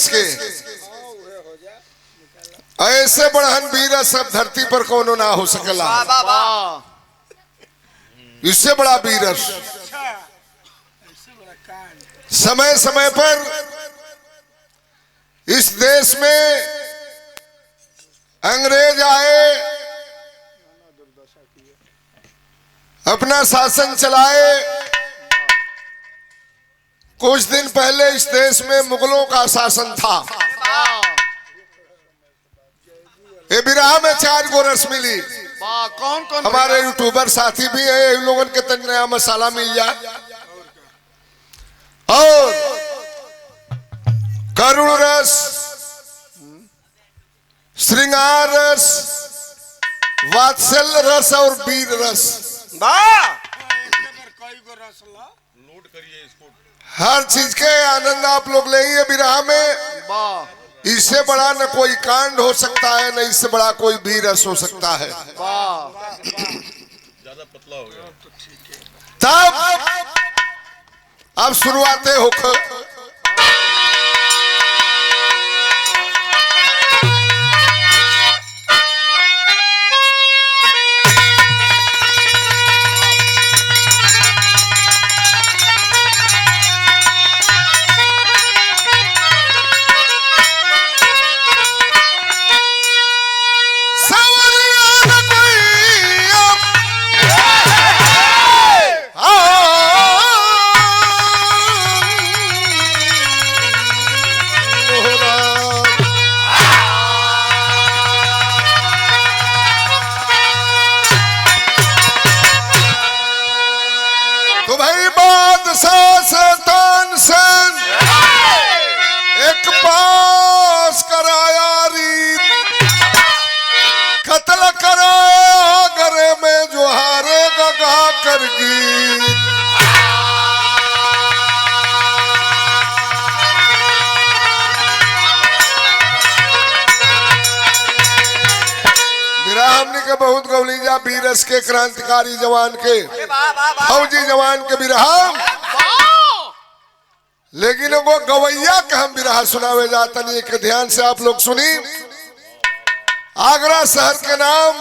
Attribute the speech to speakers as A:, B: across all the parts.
A: Beerus के, ऐसे बढ़हन Beerus अब धरती पर कोनो ना हो सकेला। इससे बड़ा बीरस समय समय पर इस देश में अंग्रेज आए, अपना शासन चलाए। कुछ दिन पहले इस देश में मुगलों का शासन था। ये बिरहा में 4 गो रस मिली।
B: कौन कौन
A: हमारे यूट्यूबर साथी भी है, इन लोगों के तन नया मसाला मिल जाए। और करुण रस, श्रृंगार रस, वात्सल्य रस और वीर रस। हर चीज के आनंद आप लोग लेंगे बिरहा में। इससे बड़ा न कोई कांड हो सकता है, न इससे बड़ा कोई भी रस हो सकता है।
C: ज्यादा पतला हो गया।
A: तब अब शुरुआतें होकर एक पास कराया रीत, कत्ल कराया गरे में जो हारेगा गा कर गीत। हमने के बहुत गौलीजा बीरस के, क्रांतिकारी जवान के, फौजी जवान के बिरहा। लेकिन वो गवैया का हम बिरहा सुनावे जाता नहीं। एक ध्यान से आप लोग सुनी। आगरा शहर के नाम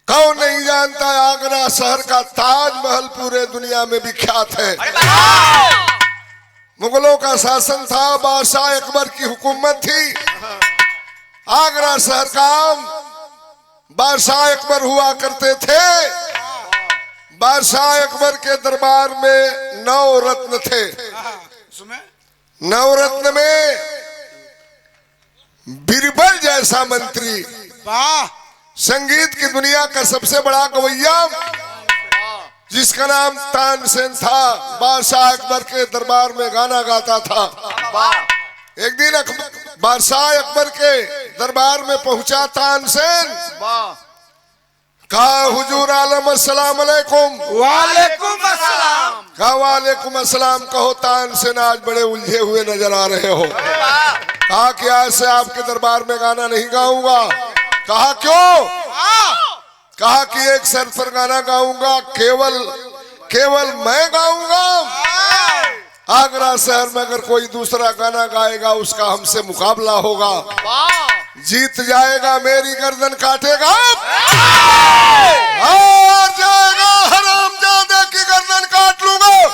A: कौन नहीं जानता। आगरा शहर का ताजमहल पूरे दुनिया में विख्यात है। मुगलों का शासन था, बादशाह अकबर की हुकूमत थी। आगरा शहर का बादशाह अकबर हुआ करते थे। बादशाह अकबर के दरबार में 9 रत्न थे। 9 रत्न में बीरबल जैसा मंत्री, संगीत की दुनिया का सबसे बड़ा गवैया, जिसका नाम तानसेन था, बादशाह अकबर के दरबार में गाना गाता था। एक दिन बादशाह अकबर के दरबार में पहुंचा तानसेन। कहा हुजूर आलम अस्सलाम अलैकुम।
B: वालेकुम अस्सलाम।
A: कहा वालेकुम अस्सलाम। कहो तानसेन आज बड़े उलझे हुए नजर आ रहे हो। कहा कि आज से आपके दरबार में गाना नहीं गाऊंगा। कहा क्यों? कहा कि एक शर्त पर गाना गाऊंगा, केवल मैं गाऊंगा। आगरा शहर में अगर कोई दूसरा गाना गाएगा उसका हमसे मुकाबला होगा। जीत जाएगा मेरी गर्दन काटेगा, हार जाएगा हरामजादे की गर्दन काट लूंगा।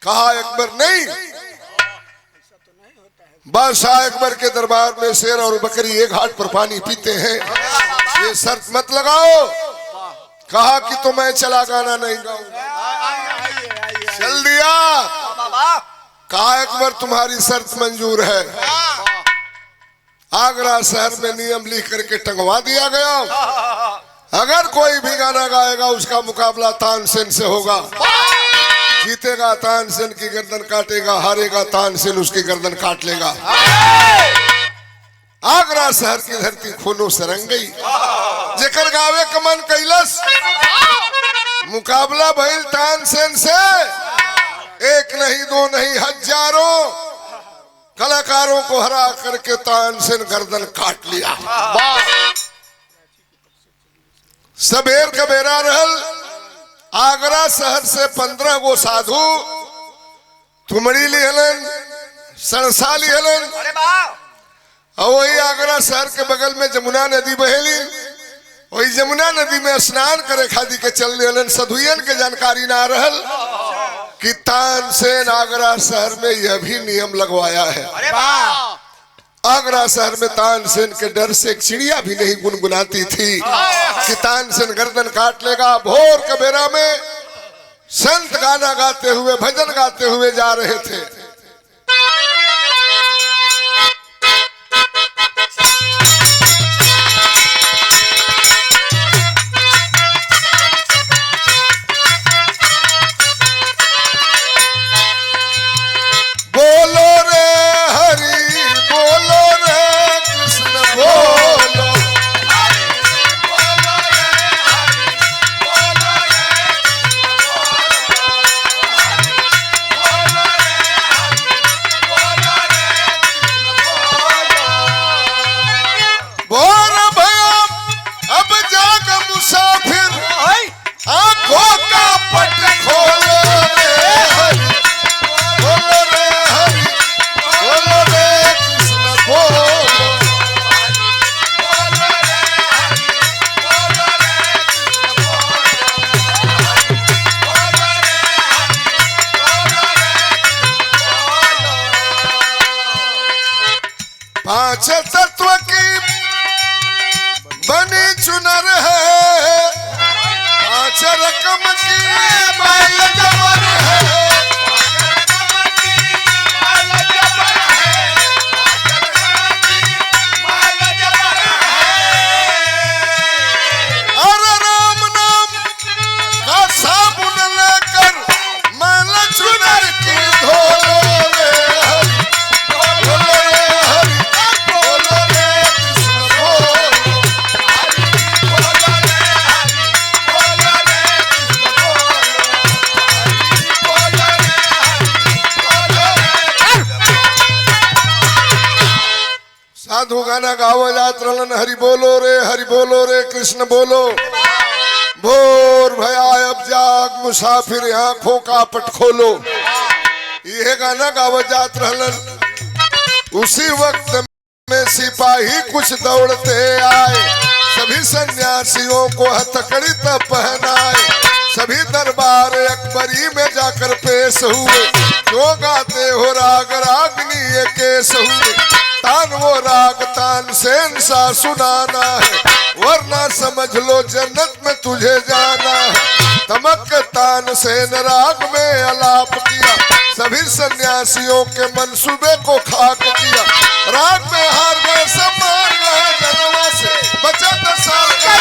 A: कहा अकबर नहीं। बादशाह अकबर के दरबार में शेर और बकरी एक हाथ पर पानी पीते हैं, ये शर्त मत लगाओ। कहा कि तो मैं चला गाना नहीं गाऊंगा। चल दिया। कहा अकबर तुम्हारी शर्त मंजूर है। आगरा शहर में नियम लिख करके टंगवा दिया गया। अगर कोई भी गाना गाएगा उसका मुकाबला तानसेन से होगा। जीतेगा तानसेन की गर्दन काटेगा, हारेगा तानसेन उसकी गर्दन काट लेगा। आगरा शहर की धरती खूनों से रंग गई। जेकर गावे कमन कैलस, मुकाबला भइल तानसेन से। एक नहीं, 2 नहीं, हजारों कलाकारों को हरा करके तानसेन गर्दन काट लिया। सबेर कबेरा रहल। आगरा शहर से 15 गो साधु तुमड़ी लिहलन, सरसा लिहलन, और वही आगरा शहर के बगल में जमुना नदी बहेली। वही जमुना नदी में स्नान करे खादी के चल लिहलन। सधुयन के जानकारी ना रहल कि तानसेन आगरा शहर में यह भी नियम लगवाया है। आगरा शहर में तानसेन के डर से एक चिड़िया भी नहीं गुनगुनाती थी कि तानसेन गर्दन काट लेगा। भोर के बेरा में संत गाना गाते हुए, भजन गाते हुए जा रहे थे। बोलो रे हरि, बोलो रे कृष्ण, बोलो भोर भया अब जाग मुसाफिर, आंखों का पट खोलो रे हरि, बोलो रे हरि, बोलो रे कृष्ण, बोलो। पांच तत्व की बनी चुनर है, पांच रकम की माल जबर है। और राम नाम का साबुन लेकर मैल चुनर की धोलो रे हरि, बोलो रे हरि, बोलो रे कृष्ण, बोलो। साधु गाना गावो जात रहलन, हरि बोलो रे, हरि बोलो रे कृष्ण, बोलो। भोर भया अब जाग मुसाफिर, आंखों का पट खोलो। यह गाना गावो जात रहलन। उसी वक्त में सिपाही कुछ दौड़ते आए, सभी सन्यासियों को हथकड़ी तब पहनाए। सभी दरबार अकबरी में जाकर पेश हुए, जो गाते हो राग रागनी ये केस हुए। तान वो राग तानसेन सा सुनाना है, वरना समझ लो जन्नत में तुझे जाना है। तमक के तानसेन राग में अलाप किया, सभी सन्यासियों के मंसूबे को खाक किया। राग में हार गए सब, मार गए जनवा से, बचा 10 साल का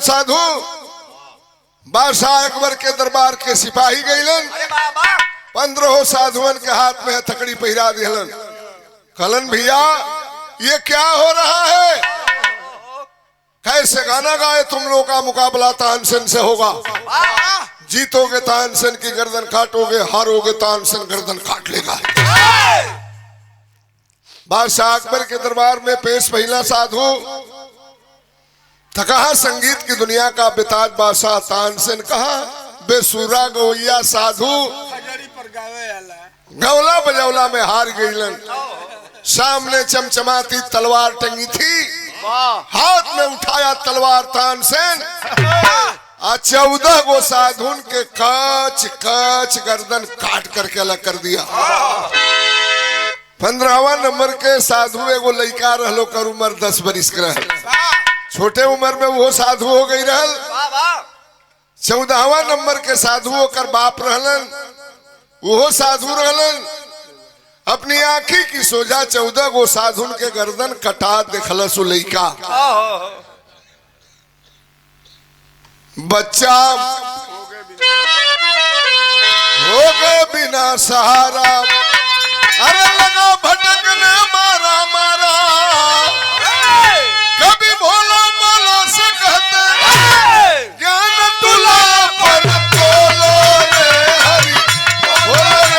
A: साधु बादशाह अकबर के दरबार के सिपाही गईलन। 15 साधुअन के हाथ में हथकड़ी पहिरा दिहलन। कहलन भैया ये क्या हो रहा है, कैसे गाना गाए तुम लोग का मुकाबला तानसेन से होगा। जीतोगे तानसेन की गर्दन काटोगे, हारोगे तानसेन गर्दन काट लेगा। बादशाह अकबर के दरबार में पेश पहिला साधु कहा संगीत की दुनिया का बेताज बादशाह तानसेन, कहा बेसुरा गवैया साधु गवला बजौला में हार गईलन। सामने चमचमाती तलवार टंगी थी, हाथ में उठाया तलवार तानसेन, 14 गो साधुन के कच कच गर्दन काट करके अलग कर दिया। 15वां नंबर के साधु एगो लड़का रहलो कर उम्र 10 बरिस के रहल। छोटे उम्र में वो साधु हो गई रहल। 14वां नंबर के साधुओं कर बाप रहलन, वो साधु रहलन। अपनी आंखी की सोजा 14 गो साधुन के गर्दन कटा देखलस लइका। बच्चा हो गए बिना सहारा, अरे लगा भटकने मारा मारा। कभी भोला माला से कहते ज्ञान तुला पर तोलो रे हरि, बोलो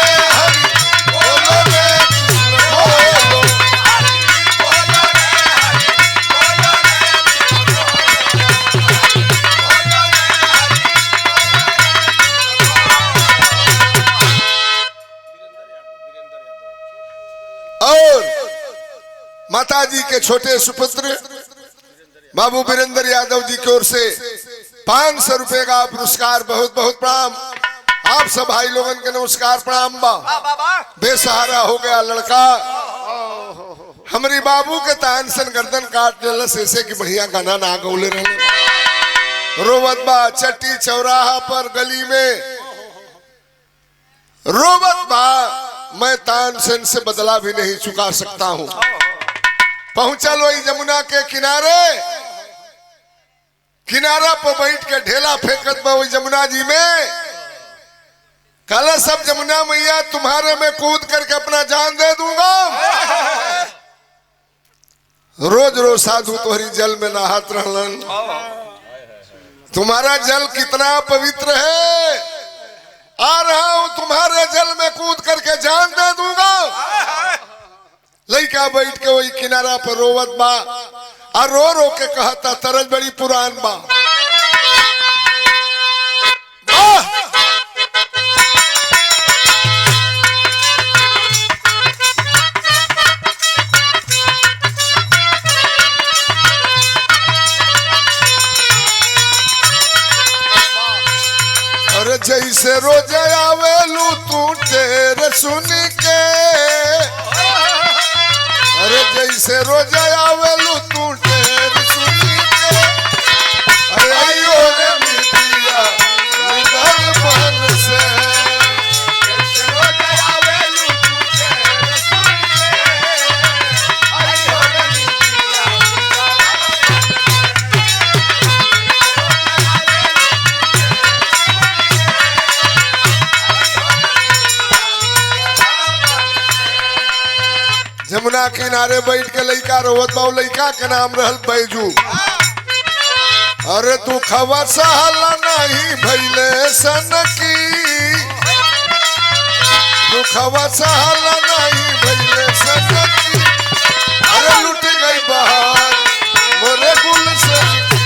A: माता जी के छोटे सुपुत्र बाबू वीरेंद्र यादव जी की ओर से 500 रुपए का पुरस्कार। बहुत बहुत प्रणाम। आप सब भाई लोगन के नमस्कार प्रणाम बा। बेसहारा हो गया लड़का, हमारी बाबू के तानसन गर्दन काट दिलस ऐसे कि बढ़िया गाना ना गौले रहे। रोवत बा चट्टी चौराहा पर गली में, रोवत बा मैं तानसेन से बदला भी नहीं चुका सकता हूं। पहुंचा लो यमुना के किनारे, किनारा पर बैठ के ढेला फेंकत बा यमुना जी में। कल सब यमुना मैया तुम्हारे में कूद करके अपना जान दे दूंगा। रोज रोज साधु तोहरी जल में नहात रहलन। तुम्हारा जल कितना पवित्र है, आ रहा हूं तुम्हारे जल में कूद करके जान दे दूंगा। लड़का बैठ के वही किनारा पर रोवत बा और रो रो के कहता तरज बड़ी पुरान बा। अरे जैसे रोज आवेलू तू तेरे सुन के, अरे जैसे रोज आवेलू तू तेरे सुन के, अरे आयो रे मिटिया निधर बन से। जैसे रोज आवेलू तू तेरे सुन के, आयो रे मिटिया यमुना किनारे बैठ के लइका रोवत बा। लइका के नाम रहल बैजू। अरे तू खबर सहला नहीं भैले सन की, तू खबर सहला नहीं भैले सन की। अरे लुट गई बहार मोरे गुलशन की।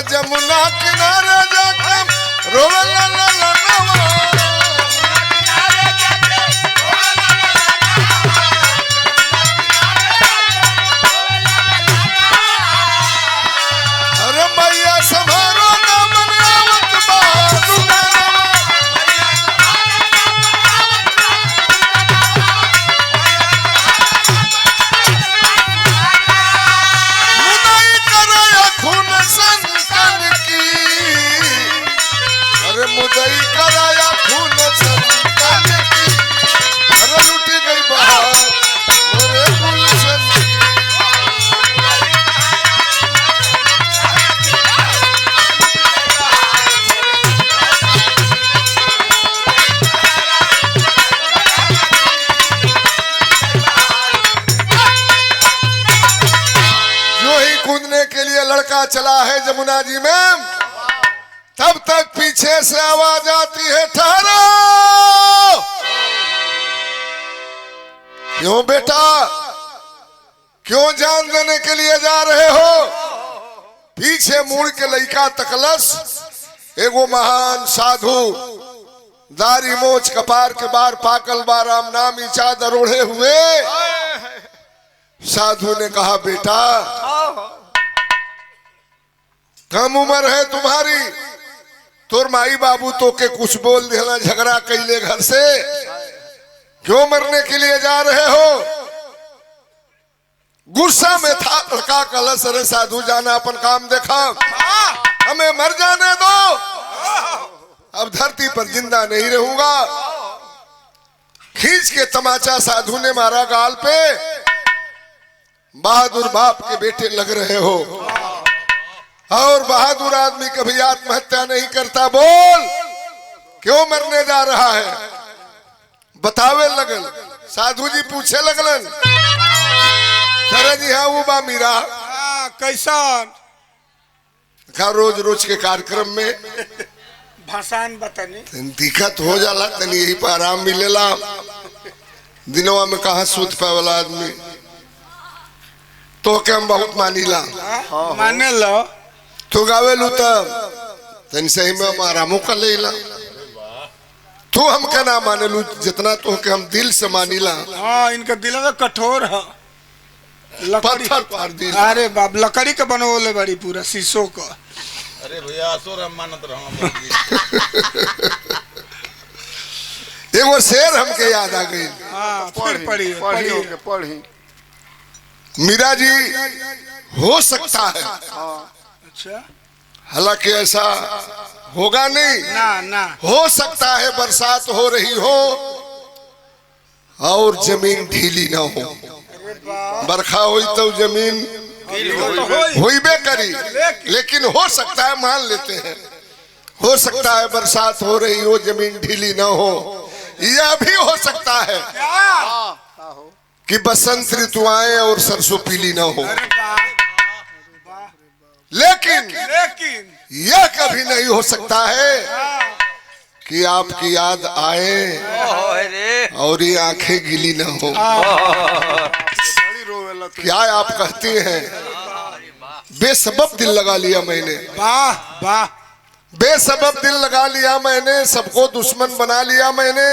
A: यमुना किनारे जाके रोवे ला ला ला नवा। अरे मैया संभारो ना मनावत बा मुदाई करे खून संग मुदई कराया खून संतान की। अरे लुट गई बहार मोरे गुलशन की। जो ही कूदने के लिए लड़का चला है यमुना जी में, तब तक पीछे से आवाज आती है ठहरो। क्यों बेटा, क्यों जान देने के लिए जा रहे हो? पीछे मुड़ के लइका तकलस। एगो महान साधु दारी मोच कपार के बार पाकल बार राम नामी चादर ओढ़े हुए साधु ने कहा बेटा कम उम्र है तुम्हारी, तोर माई बाबू तो के कुछ बोल देना, झगड़ा कैले घर से, क्यों मरने के लिए जा रहे हो? गुस्सा में था लड़का। कलश अरे साधु जाना अपन काम देखा, हमें मर जाने दो, अब धरती पर जिंदा नहीं रहूंगा। खींच के तमाचा साधु ने मारा गाल पे। बहादुर बाप के बेटे लग रहे हो, और बहादुर आदमी कभी आत्महत्या नहीं करता। बोल क्यों मरने जा रहा है? बतावे लगल। साधु जी पूछे लगलन जी हाँ वो बा मीरा
B: कैसा
A: का रोज रोज के कार्यक्रम में
B: भाषण बतानी
A: दिक्कत हो जाला, तनी यही पर आराम मिलेला। दिनवा में कहा सूत पाए वाला आदमी तो के हम बहुत मानीला
B: माने लो
A: तो गावेलू तब तन सही में हम आरामों का लेला तू हमके ना मानेलू जितना तो के हम दिल से मानीला।
B: हाँ इनका दिल में कठोर है लकड़ी
A: पत्थर पार दिल।
B: अरे बाप लकड़ी का बनवले बड़ी पूरा शीशो का।
C: अरे भैया असुर हम मानत रहो
A: एगो शेर हमके याद आ गई।
B: हाँ फिर पढ़ी
A: मीरा जी हो सकता है
B: अच्छा
A: हालांकि ऐसा होगा नहीं
B: ना ना
A: हो सकता है बरसात हो रही हो और जमीन ढीली ना हो। बरखा हुई तो जमीन हुईबे करी लेकिन हो सकता है मान लेते हैं हो सकता है बरसात हो रही हो जमीन ढीली ना हो। यह भी हो सकता है कि बसंत ऋतु आए और सरसों पीली ना हो। लेकिन यह कभी नहीं हो सकता है कि आपकी याद आए और ये आंखें गीली ना हो। क्या आप कहती हैं बेसबब दिल लगा लिया मैंने
B: वाह वाह
A: बेसबब दिल लगा लिया मैंने सबको दुश्मन बना लिया मैंने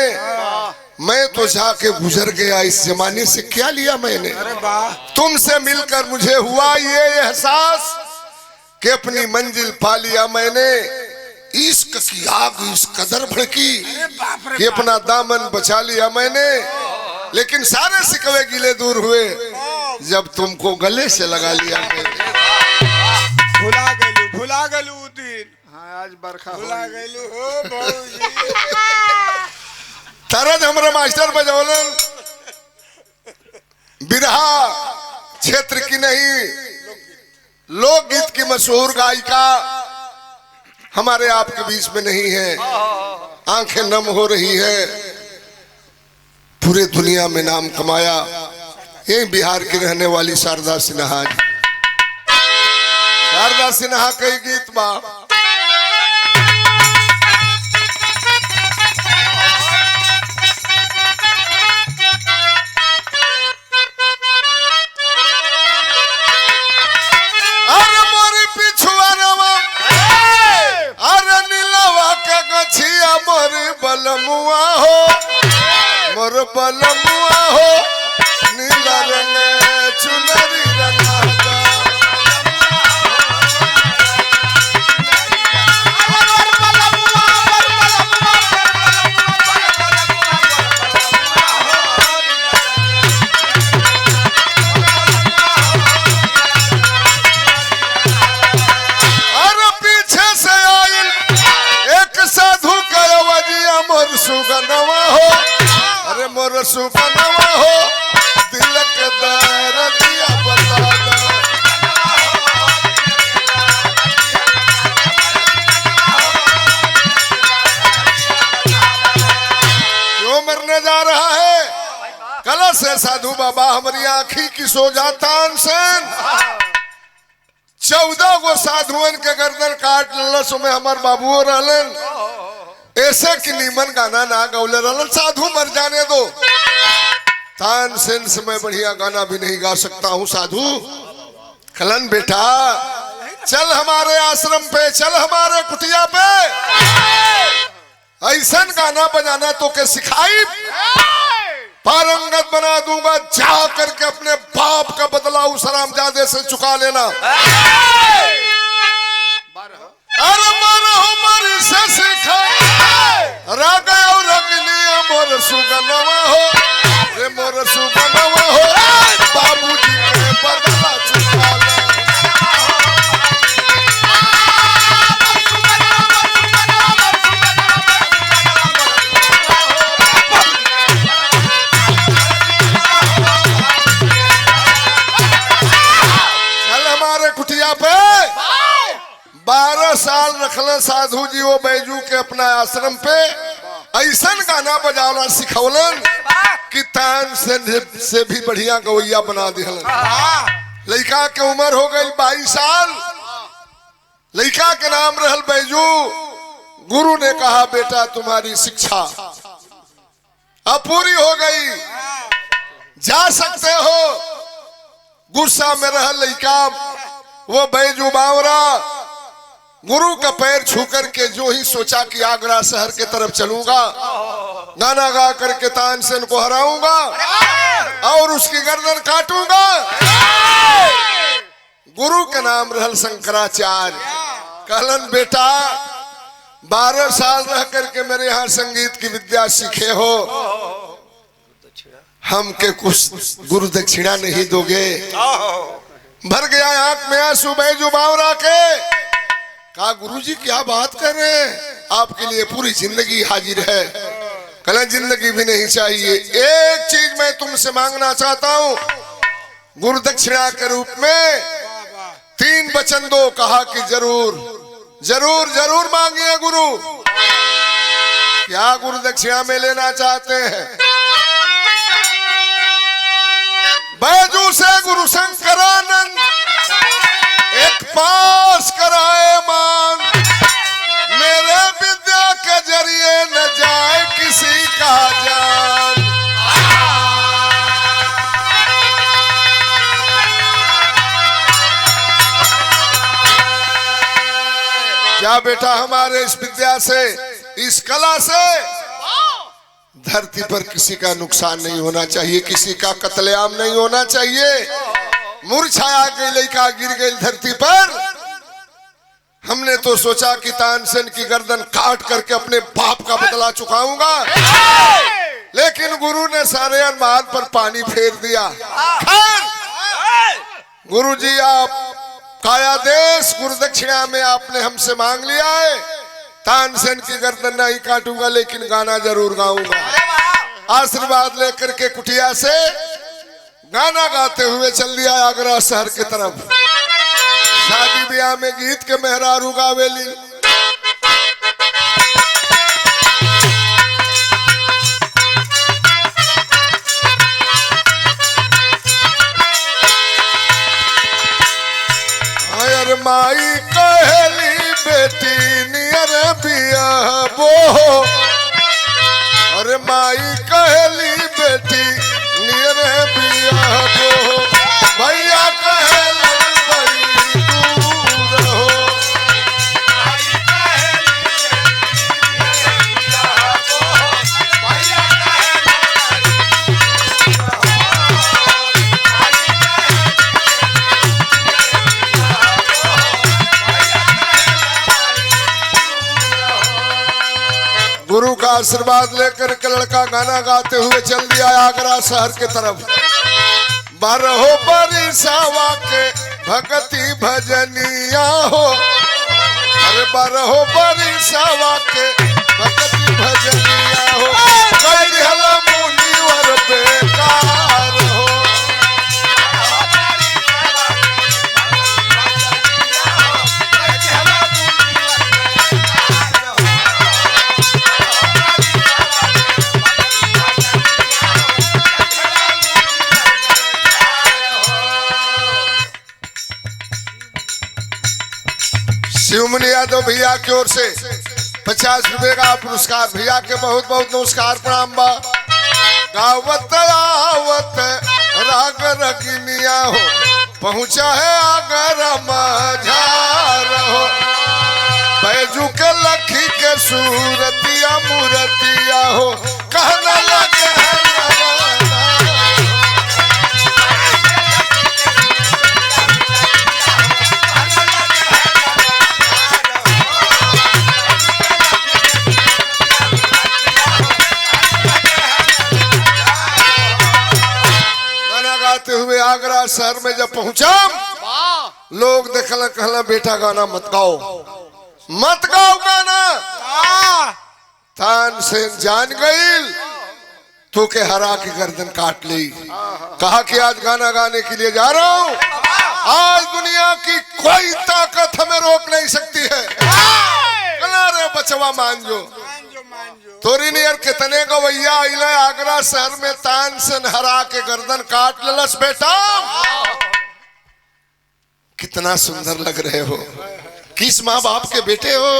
A: मैं तो जाके गुजर गया इस जमाने से क्या लिया मैंने।
B: अरे वाह
A: तुमसे मिलकर मुझे हुआ ये एहसास कि अपनी मंजिल पा लिया मैंने। इश्क की आग इस कदर भड़की कि अपना दामन बचा लिया मैंने। लेकिन सारे सिकवे गिले दूर हुए जब तुमको गले से लगा लिया मैंने।
B: भुला गलू दिन।
C: हाँ आज बरखा
B: भुला गलू हो बहूजी
A: तरद हमारे मास्टर बजौलन बिरहा क्षेत्र की नहीं लोकगीत की मशहूर गायिका हमारे आपके बीच में नहीं है। आंखें नम हो रही है पूरे दुनिया में नाम कमाया यही बिहार की रहने वाली शारदा सिन्हा। शारदा सिन्हा कई गीत बा बलमुआ हो मोर बलमुआ हो नीला रंग चुनरी रंगा अरे पीछे से आयल एक साधु कवजिया मोर सुगनवा हो अरे मोर सुगनवा हो दिल के दर्दिया बता दो। क्यों मरने जा रहा है कलश है साधु बाबा हमारी आँखी की सो जाता अनसन 14 गो साधुअन के गर्दन काट लस में हमार बाबू रहलन ऐसे कि नीमन गाना ना गौले रहलन साधु मर जाने दो। तानसेन से मैं बढ़िया गाना भी नहीं गा सकता हूँ साधु। खलन बेटा चल हमारे आश्रम पे चल हमारे कुटिया पे ऐसा गाना बजाना तो के सिखाई पारंगत बना दूंगा जा करके अपने बाप का बदला उस हरामजादे से चुका लेना। अरे मारो मर से सिखा राग और रगलिया मोर सुगनवा हो रे मोर सुगनवा हो बाबूजी के बदला चुका ले। कुटिया पे 12 साल रखले साधु जी वो बैजू के अपना आश्रम पे ऐसा गाना बजाना सिखौलन कि तान से भी बढ़िया गवैया बना दिहलन। लड़का के उम्र हो गई 22 साल लड़का के नाम रहल बैजू। गुरु ने कहा बेटा तुम्हारी शिक्षा अब पूरी हो गई जा सकते हो। गुस्सा में रह लइका वो बैजू बावरा गुरु का पैर छू करके जो ही सोचा कि आगरा शहर के तरफ चलूंगा, गाना गा करके तानसेन को हराऊंगा और उसकी गर्दन काटूंगा। गुरु का नाम रहल शंकराचार्य। कहलन बेटा 12 साल रह करके मेरे यहाँ संगीत की विद्या सीखे हो, हमके कुछ गुरु दक्षिणा नहीं दोगे? भर गया आंख में आंसू बैजू बावरा के। कहा गुरुजी क्या बात कर रहे हैं, आपके लिए पूरी जिंदगी हाजिर है। कहना जिंदगी भी नहीं चाहिए, एक चीज मैं तुमसे मांगना चाहता हूँ गुरु दक्षिणा के रूप में। 3 वचन दो। कहा कि जरूर जरूर जरूर मांगिए गुरु। क्या गुरु दक्षिणा में लेना चाहते हैं? बैजू से गुरु शंकरानंद एक पास कराए मान, मेरे विद्या के जरिए न जाए किसी का जान। जा बेटा हमारे इस विद्या से, इस कला से धरती पर किसी का नुकसान नहीं होना चाहिए, किसी का कत्लेआम नहीं होना चाहिए। मूर्छाया गई लड़का गिर गई धरती पर। हमने तो सोचा कि तानसेन की गर्दन काट करके अपने बाप का बदला चुकाऊंगा, लेकिन गुरु ने सारे अनुमान पर पानी फेर दिया। गुरु जी आप कायादेश गुरु दक्षिणा में आपने हमसे मांग लिया है, तानसेन की गर्दन नहीं काटूंगा लेकिन गाना जरूर गाऊंगा। आशीर्वाद लेकर के कुटिया से गाना गाते हुए चल दिया आगरा शहर की तरफ। शादी ब्याह में गीत के मेहरारू गावेली। अयर माई कहली बेटी नियर बिया बो, अरे माई कहली बेटी नियर बिया बो, भैया कहलन बड़ी दूर हो। गुरु का आशीर्वाद लेकर के लड़का गाना गाते हुए चल दिया आगरा शहर की तरफ। 12 बरिसवा के भगति भजनिया हो, अरे 12 बरिसवा के भगति भजनिया हो, कहिला मुनिवर बेकार हो। शिवमुनि यादव भैया की ओर से 50 रुपए का पुरस्कार। भैया के बहुत बहुत नमस्कार प्रणाम बा। गावत आवत राग रगिनिया हो, पहुंचा है आगर मझार हो, बैजू के लखी के सूरतिया मूरतिया हो, कहना लगे है हुए आगरा शहर में जब पहुंचा, लोग देखला कहला बेटा गाना मत गाओ, मत गाओ गाना। तानसेन जान गई तो के हरा की गर्दन काट ली। कहा कि आज गाना गाने के लिए जा रहा हूं, आज दुनिया की कोई ताकत हमें रोक नहीं सकती है। रे बचवा मान जो तोरी नियर कितने गवैया आइला आगरा शहर में तानसेन हरा के गर्दन काट ललस बेटा। कितना सुंदर लग रहे हो, किस माँ बाप के बेटे हो।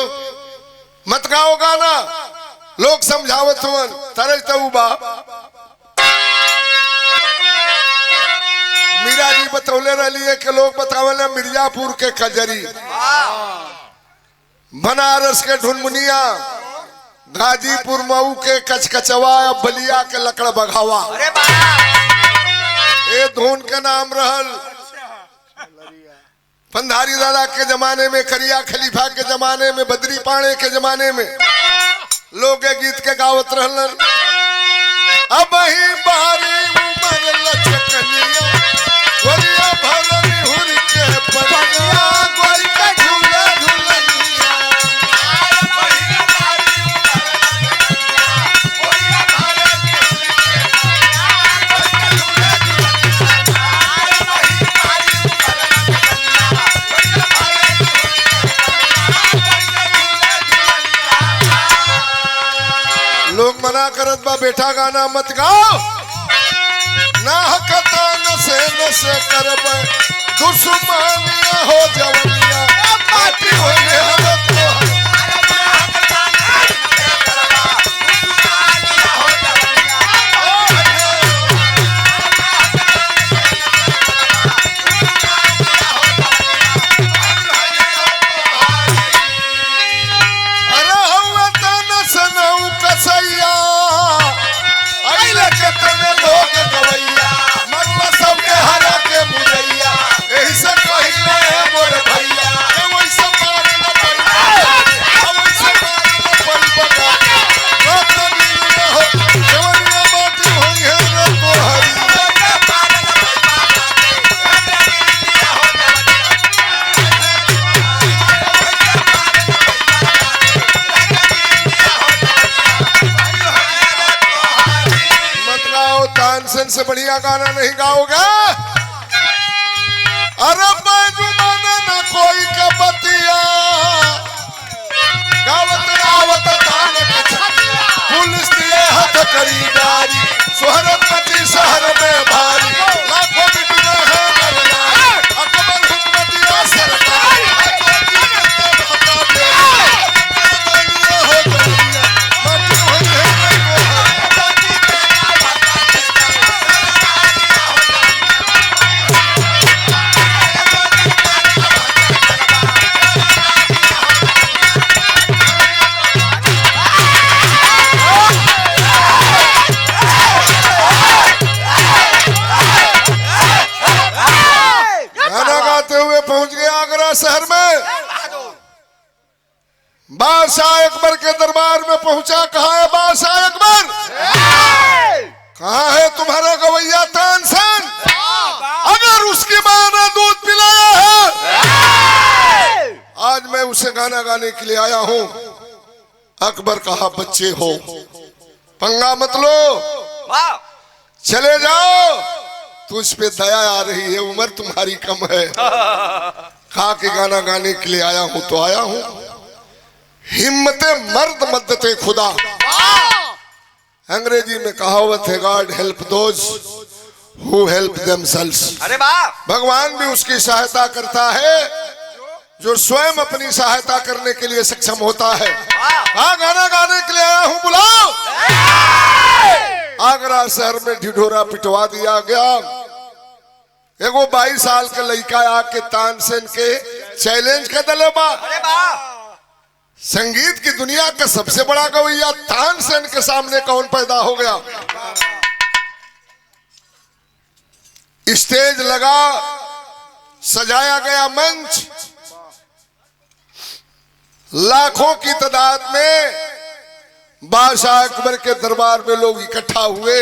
A: मत गाओ गाना, लोग समझावत हुवन तरह तो बाप जी बतौले रहिए कि लोग बतावले मिर्जापुर के खजरी, बनारस के ढुनमुनिया, गाजीपुर मऊ के कचकचवा, बलिया के लकड़ बघावा। ये धुन के नाम रहल। पंधारी दादा के जमाने में, करिया खलीफा के जमाने में, बद्री पाणे के जमाने में लोग गीत के गावत रहलन। अब ही बारी उमर लचकनिया, गोरिया भरनी हुर के पनिया, गोरी का झूला झूलनिया। लोग मना करत बा बेटा गाना मत गाओ, ना हकता नसे नसे करब, दुश्मनिया हो जवनिया, पार्टी हो से बढ़िया गाना नहीं गाओगे। अरे बैजू माने ना कोई के बतिया, गावत गावत तान पुलिस दिए हाथ खरीदारी, शोहरत मची शहर में भारी, लाखों बिकने हैं नरनारी, अकबर हुक्म दिया सरकार, शहर में बादशाह अकबर के दरबार में पहुंचा। कहा है बादशाह अकबर? कहा है तुम्हारा गवैया तानसेन? अगर उसकी मां ने दूध पिलाया है, आज मैं उसे गाना गाने के लिए आया हूं। अकबर कहा बच्चे हो, पंगा मत लो, चले जाओ, तुझ पे दया आ रही है, उम्र तुम्हारी कम है। कहा कि गाना गाने के लिए आया हूं तो आया हूं। हिम्मते मर्द मदते खुदा, अंग्रेजी में कहावत है, गॉड हेल्प दोज हु हेल्प देमसेल्व्स। अरे वाह! भगवान भी उसकी सहायता करता है जो स्वयं अपनी सहायता करने के लिए सक्षम होता है। हाँ, गाना गाने के लिए आया हूं, बुलाओ। आगरा शहर में ढिढोरा पिटवा दिया गया। एगो 22 साल के लड़का आके तानसेन के चैलेंज कर दिले बा। संगीत की दुनिया का सबसे बड़ा गवैया तानसेन के सामने कौन पैदा हो गया। स्टेज लगा, सजाया गया मंच, लाखों की तादाद में बादशाह अकबर के दरबार में लोग इकट्ठा हुए।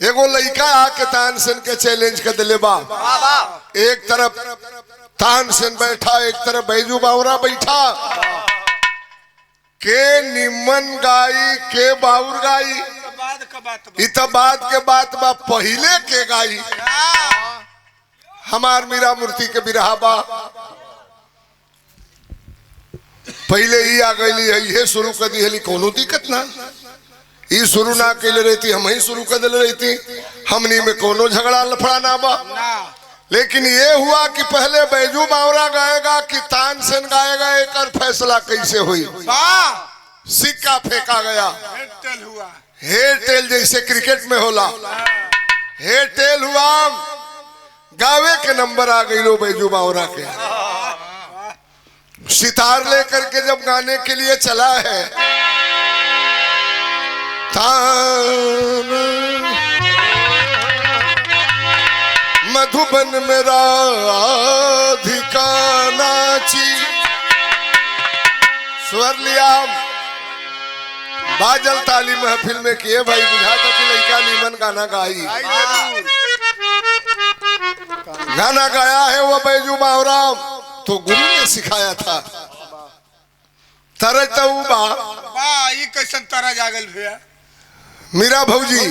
A: एगो लड़का आके तानसेन के चैलेंज कर दिले बा। एक तरफ तानसेन बैठा, एक तरफ बैजू बावरा बैठा। के निमन गाई के बाउर गाई, इत बात के बात बा, पहले के गाई हमार मीरा मूर्ति के बिरहा बा। पहले ही आ गई है, ये शुरू कर दी है, कोनो दिक्कत ना, ये शुरू ना कैले रहती, हम ही शुरू कर दिले रहती, हमनी में कोनो झगड़ा लफड़ा ना बा। लेकिन ये हुआ कि पहले बैजू बावरा गाएगा कि तानसेन गाएगा, एक और फैसला कैसे हुई। सिक्का फेंका गया, हेड टेल जैसे क्रिकेट में होला, हेड टेल हुआ। गावे के नंबर आ गई लो बैजू बावरा के। सितार लेकर के जब गाने के लिए चला है, तान मधुबन में राधिका नाची, स्वर लिया बाजल ताली महफिल में किए भाई, बुझा था कि लड़का नीमन गाना गाई। गाना गाया है वो बैजू बावरा, तो गुरु ने सिखाया था। तरज तो
B: वाह, ये कैसन तरह जागल भैया।
A: मीरा भौजी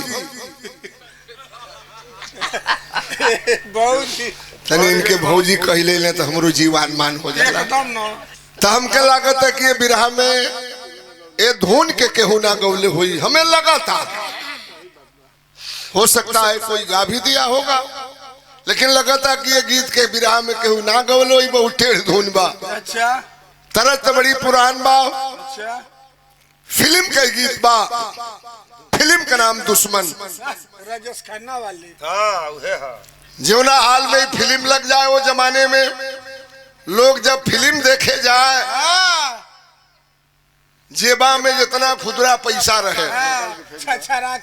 B: बहुत
A: तनी इनके भौजी कहले ले तो हमरो जीवान मान हो जाला।
B: एकदम ना।
A: तो हमके लागत है कि ये बिरहा में ये धुन के केहू ना गौले हुई, हमें लगा था हो सकता है कोई गा भी दिया होगा, लेकिन लगा था कि ये गीत के बिरहा में केहू ना गौले हुई, बहुत टेढ़ धुन बा।
B: अच्छा
A: तरह तो बड़ी पुरान बा,
B: अच्छा।
A: फिल्म के गीत बा, फिल्म का नाम दुश्मन।
B: राजेश खन्ना वाली।
A: जीवना हाल में फिल्म लग जाए, वो जमाने में लोग जब फिल्म देखे जाए, जेबा में जितना खुदरा पैसा रहे,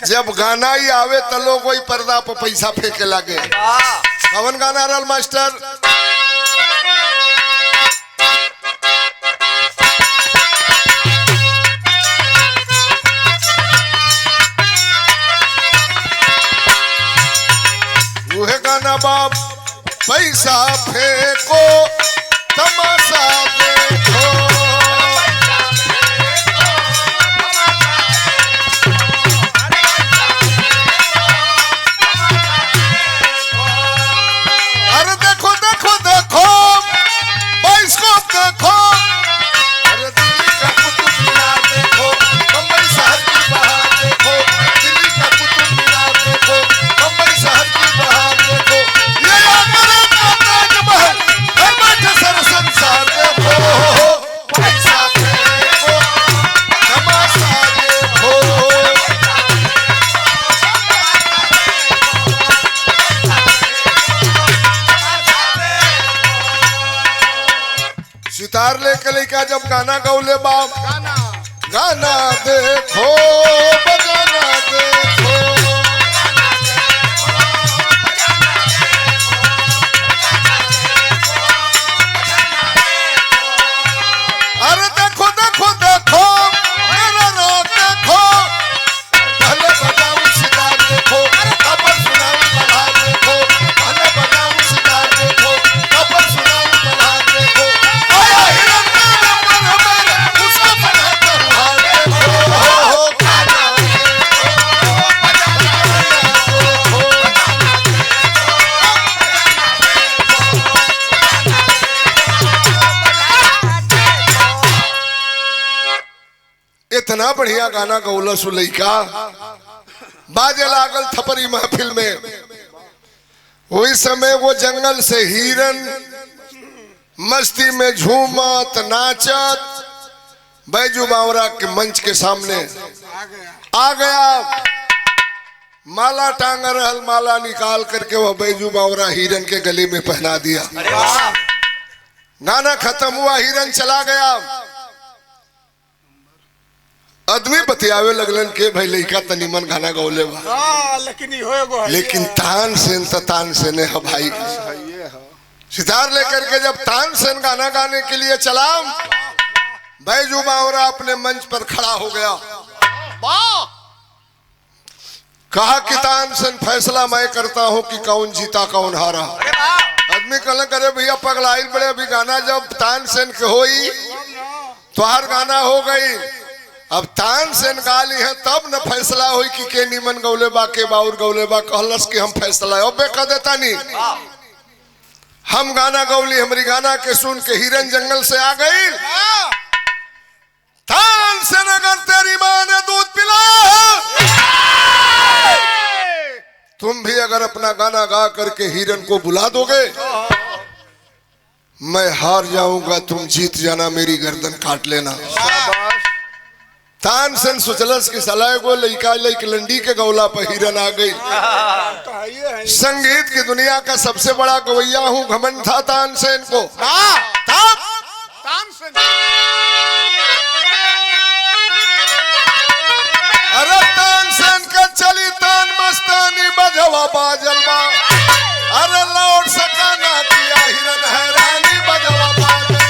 A: जब गाना ही आवे तो लोग वही पर्दा पर पैसा फेंके लगे। कौन गाना रहल मास्टर? वह गाना बाप पैसा फेंको तमाशा देखो, अरे देखो देखो देखो बाइस्कोप देखो, अरे दिल्ली का कुतुब मीनार देखो, बम्बई शहर की बहार देखो, दिल्ली का कुतुब मीनार देखो, बम्बई शहर की बहार देखो, ये आगरा का ताजमहल, घर बैठे सारा संसार देखो, पैसा देखो तमाशा देखो। सितार लेके लेके जब गाना गौले बाप, गाना देखो बजाना देखो, अरे देखो देखो देखो मेरा रात देखो, भले बजाऊं सितार देखो, खबर सुनाऊं बल्हार देखो, भले बजाऊं सितार देखो, खबर सुनाऊं बल्हार देखो, आया हिरन मेरे पर हमारे, उसको बनाता हूँ हार देखो, गाना देखो बजाना देखो। इतना बढ़िया गाना गौला सुलैका, बाजे लागल थपरी महफिल में। वही समय वो जंगल से हिरन मस्ती में झूमत नाचत बैजू बावरा के मंच के सामने आ गया। माला टांग रहल, माला निकाल करके वह बैजू बावरा हिरन के गले में पहना दिया। गाना खत्म हुआ, हिरन चला गया। आदमी बतियावे लगलन के भाई लइका तनिमन गाना गौले बा,
B: लेकिन ये होएगो है।
A: लेकिन तानसेन है भाई। सितार लेकर के जब तानसेन गाना गाने के लिए चला, बैजू बावरा अपने मंच पर खड़ा हो गया। कहा कि तानसेन फैसला मैं करता हूं कि कौन जीता कौन हारा। आदमी कहला करे भैया पगलाइल बड़े, अभी गाना जब तानसेन के होई तो हर गाना हो गई, अब तानसेन गाली है तब न फैसला हुई कि के निमन गौले बा के बाउर गौले बा। कहलस कि हम फैसला अब कह देता नहीं, हम गाना गौली, हमारी गाना के सुन के हिरन जंगल से आ गई। तानसेन अगर तेरी माँ ने दूध पिलाया, तुम भी अगर अपना गाना गा करके हिरन को बुला दोगे, मैं हार जाऊंगा, तुम जीत जाना, मेरी गर्दन काट लेना। तानसेन सोचलस की सलाह को लइका लइक लंडी के गौला पर हिरन आ गई। संगीत की दुनिया का सबसे बड़ा गवैया हूँ घमंड था तानसेन को। अरे तानसेन का चली तान मस्तानी बजवा बाजलवा, अरे लौट सका ना किया हिरन हैरानी बजवा बाजलवा।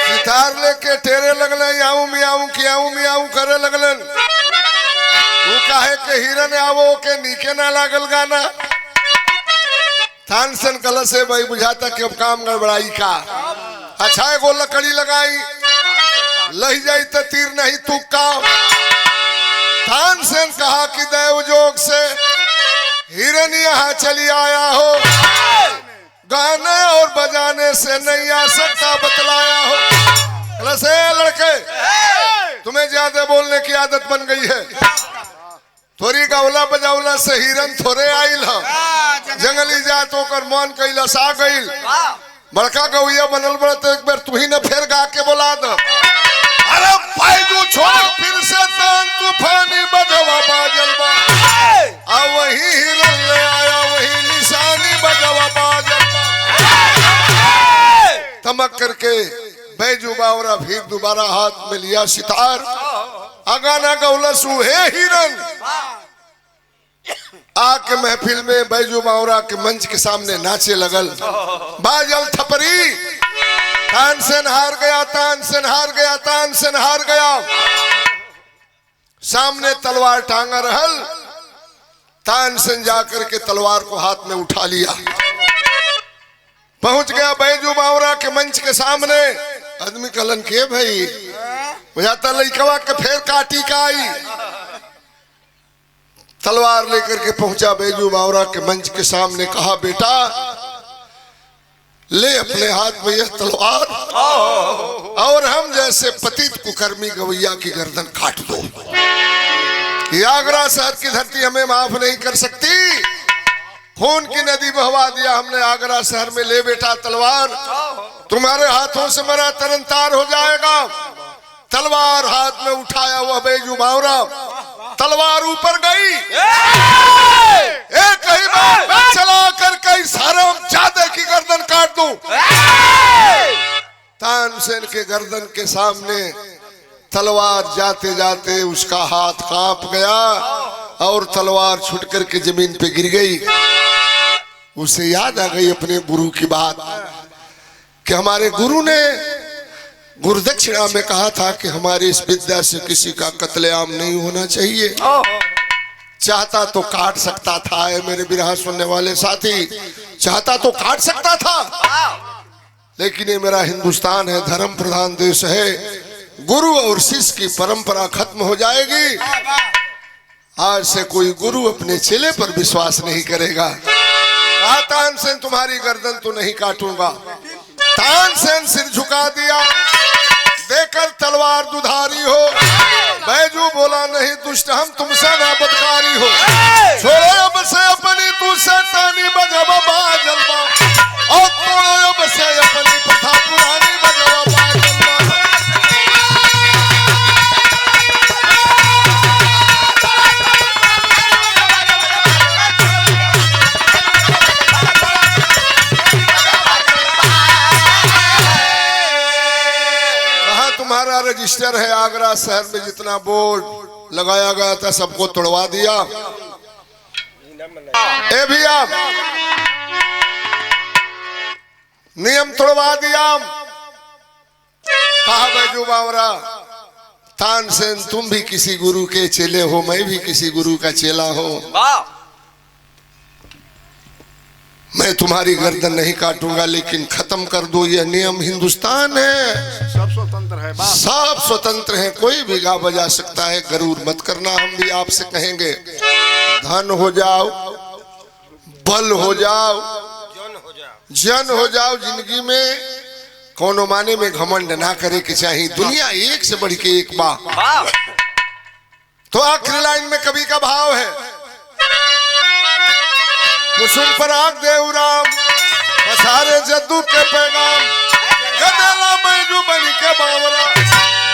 A: सितार लेके टेरे लगले याऊ मियाऊ कियाऊ मियाऊ करे लगलन। वो काहे के हिरन आवो के नीके ना लागल गाना। तानसेन कल से भाई बुझाता कि अब काम गड़बड़ाई का। अच्छा एगो लकड़ी लगाई लही जाई तो तीर नहीं तुक्का। तानसेन कहा कि देव जोग से हिरन यहाँ चली आया हो, गाने और बजाने से नहीं आ सकता बतलाया हो। कल से लड़के तुम्हें ज्यादा बोलने की आदत बन गई है। थोड़ी गौला बजावला से हिरन थोड़े आइल ह, जंगली जातों कर मन कैलस आ गइल। बड़का गौया बनल बड़ा तो एक बार तू ही न फेर गा के बोला दो। अरे पैजू छोड़ फिर से तान तूफानी बजवा बाजलवा, आ वही हिरन ले आया वही निशानी बजवा बाजलवा। तमक करके बैजू बावरा फिर दोबारा हाथ में लिया सितार, अगाना गौला सूहे हिरन आके महफिल में बैजू बावरा के मंच के सामने नाचे लगल। बाजल थपरी, तानसेन हार गया, तानसेन हार गया, तानसेन हार गया। सामने तलवार टांगा रहल। तानसेन जाकर के तलवार को हाथ में उठा लिया, पहुंच गया बैजू बावरा के मंच के सामने। आदमी कलन के भाई बुझाता लइकवा के फेर काटी का आई। तलवार लेकर के पहुंचा बैजू बावरा के मंच के सामने, कहा बेटा ले अपने हाथ में यह तलवार और हम जैसे पतित कुकर्मी गवैया की गर्दन काट दो। ये आगरा शहर की धरती हमें माफ नहीं कर सकती। खून की नदी बहवा दिया हमने आगरा शहर में। ले बेटा तलवार, तुम्हारे हाथों से मेरा तरनतार हो जाएगा। तलवार हाथ में उठाया हुआ बैजू बावरा, तलवार ऊपर गई, एक ही बार में चला कर कई सारों जादे की गर्दन काट दूं। तानसेन के गर्दन के सामने तलवार जाते जाते उसका हाथ कांप गया और तलवार छूट करके जमीन पे गिर गई। उसे याद आ गई अपने गुरु की बात कि हमारे गुरु ने गुरुदक्षिणा में कहा था कि हमारी इस विद्या से किसी का कत्लेआम नहीं होना चाहिए। चाहता तो काट सकता था, मेरे बिरहा सुनने वाले साथी, चाहता तो काट सकता था, लेकिन ये मेरा हिंदुस्तान है, धर्म प्रधान देश है। गुरु और शिष्य की परंपरा खत्म हो जाएगी। आज से कोई गुरु अपने चेले पर विश्वास नहीं करेगा। तानसेन तुम्हारी गर्दन तो नहीं काटूंगा। तानसेन सिर झुका दिया, देकर तलवार दुधारी हो। बैजू बोला नहीं दुष्ट हम तुमसे ना बदकारी हो। छोड़ो अब से अपनी तू शैतानी बजवा बाजलवा, और तोड़ो अब से अपनी प्रथा पुरानी बजवा बाजलवा। तुम्हारा रजिस्टर है आगरा शहर में, जितना बोर्ड लगाया गया था सबको तोड़वा दिया। ए भैया नियम तोड़वा दिया। कहा बैजू बावरा, तानसेन तुम भी किसी गुरु के चेले हो, मैं भी किसी गुरु का चेला हूं। मैं तुम्हारी गर्दन नहीं काटूंगा, लेकिन खत्म कर दो ये नियम। हिंदुस्तान है,
C: सब स्वतंत्र है,
A: सब स्वतंत्र है, कोई भी गा बजा सकता है। गरूर मत करना, हम भी आपसे कहेंगे। धन हो जाओ, बल हो जाओ, जन हो जाओ, जिंदगी में कोनो माने में घमंड ना करे के चाहिए। दुनिया एक से बढ़ के एक बा। तो आखिरी लाइन में कवि का भाव है, कुसुम पर आग देव राम पसारे जद्दू के पैगाम, गदेला बैजू बनी के बावरा,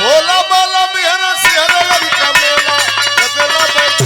A: भोला बाला बिहरा सिहरा लड़का मेला, गदेला बैजू